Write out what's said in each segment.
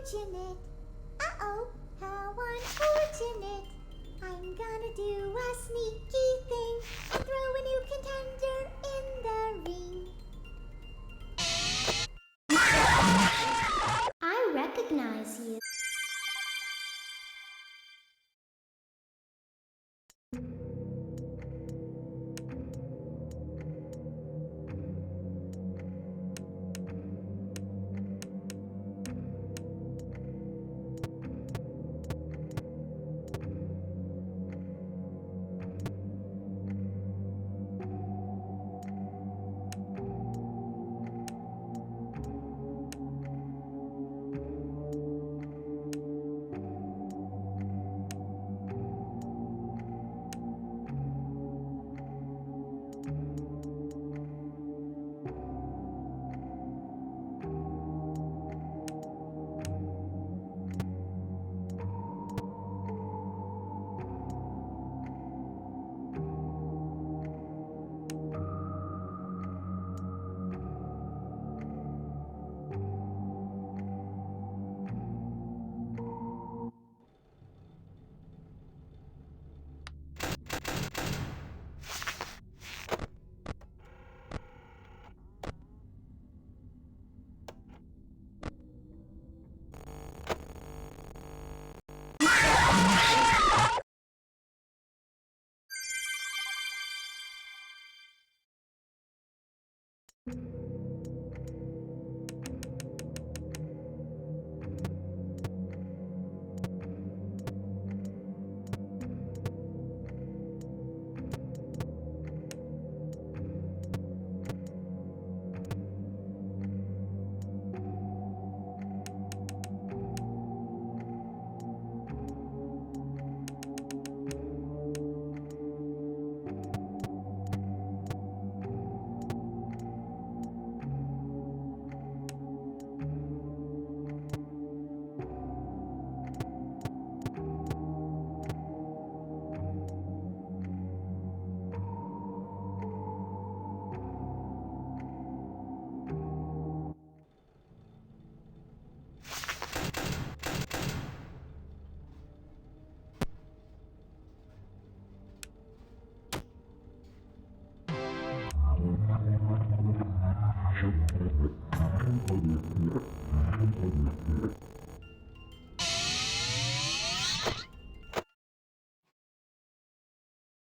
unfortunate. Uh-oh, how unfortunate. I'm gonna do a sneaky thing and throw a new contender in the ring. I recognize you.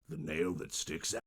The nail that sticks out.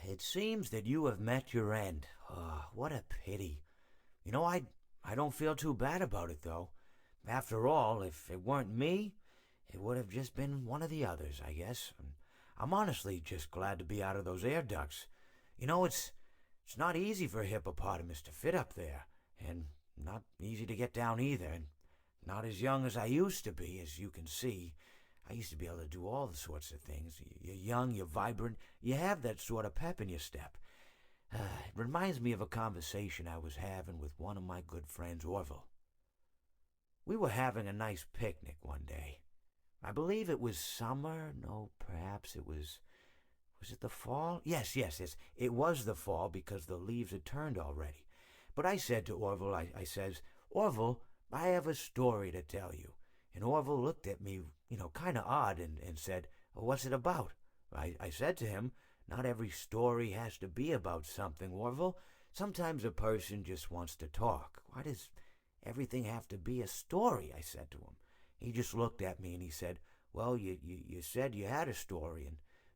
It seems that you have met your end. What a pity. You know, I don't feel too bad about it, though. After all, if it weren't me, it would have just been one of the others, I guess. I'm honestly just glad to be out of those air ducts. You know, it's not easy for a hippopotamus to fit up there, and not easy to get down either, and not as young as I used to be, as you can see. I used to be able to do all the sorts of things. You're young, you're vibrant, you have that sort of pep in your step. It reminds me of a conversation I was having with one of my good friends, Orville. We were having a nice picnic one day. I believe it was summer. No, perhaps it was... Was it the fall? Yes. It was the fall because the leaves had turned already. But I said to Orville, I says, Orville, I have a story to tell you. And Orville looked at me, kind of odd and said, what's it about? I said to him, Not every story has to be about something, Orville. Sometimes a person just wants to talk. Why does everything have to be a story? I said to him. He just looked at me and he said, well, you said you had a story,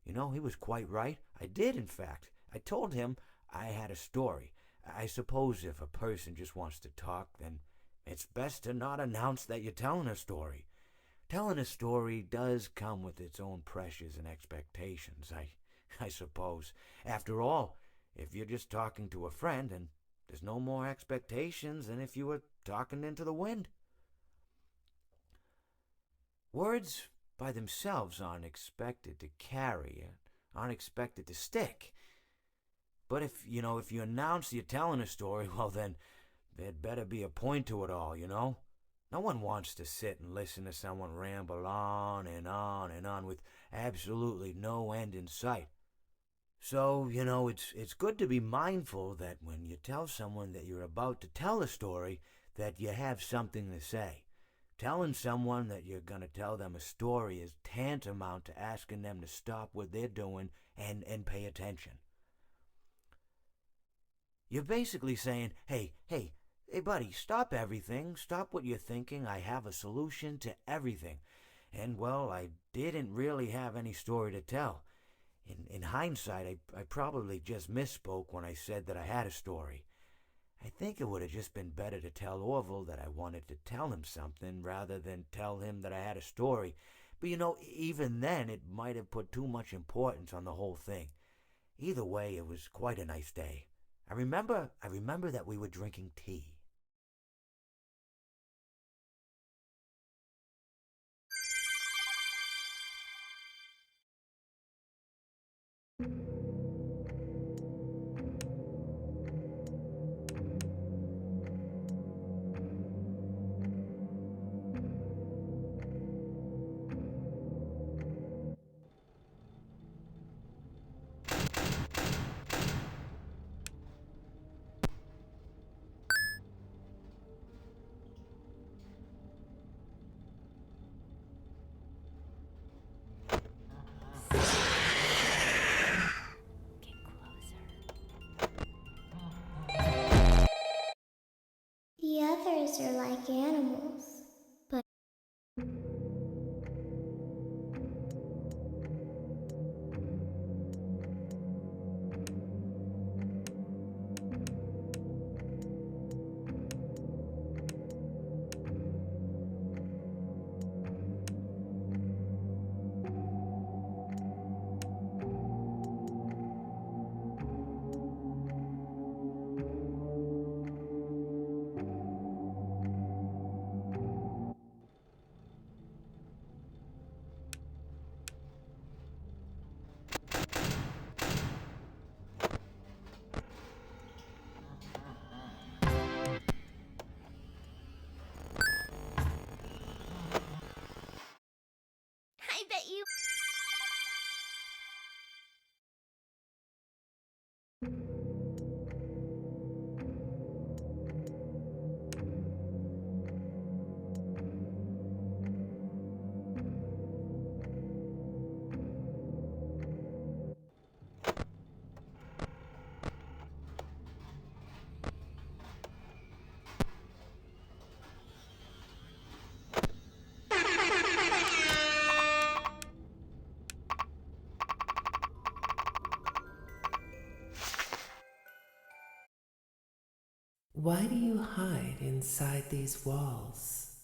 and he was quite right. I did, in fact. I told him I had a story. I suppose if a person just wants to talk, then it's best to not announce that you're telling a story. Telling a story does come with its own pressures and expectations, I suppose. After all, if you're just talking to a friend, then there's no more expectations than if you were talking into the wind. Words by themselves aren't expected to carry, aren't expected to stick. But if you announce you're telling a story, well then, there'd better be a point to it all, No one wants to sit and listen to someone ramble on and on and on with absolutely no end in sight. So, it's good to be mindful that when you tell someone that you're about to tell a story, that you have something to say. Telling someone that you're going to tell them a story is tantamount to asking them to stop what they're doing and pay attention. You're basically saying, hey, buddy, stop everything. Stop what you're thinking. I have a solution to everything. And, well, I didn't really have any story to tell. In hindsight, I probably just misspoke when I said that I had a story. I think it would have just been better to tell Orville that I wanted to tell him something rather than tell him that I had a story. But even then, it might have put too much importance on the whole thing. Either way, it was quite a nice day. I remember that we were drinking tea. Get closer. The others are like animals, but I bet you. Why do you hide inside these walls?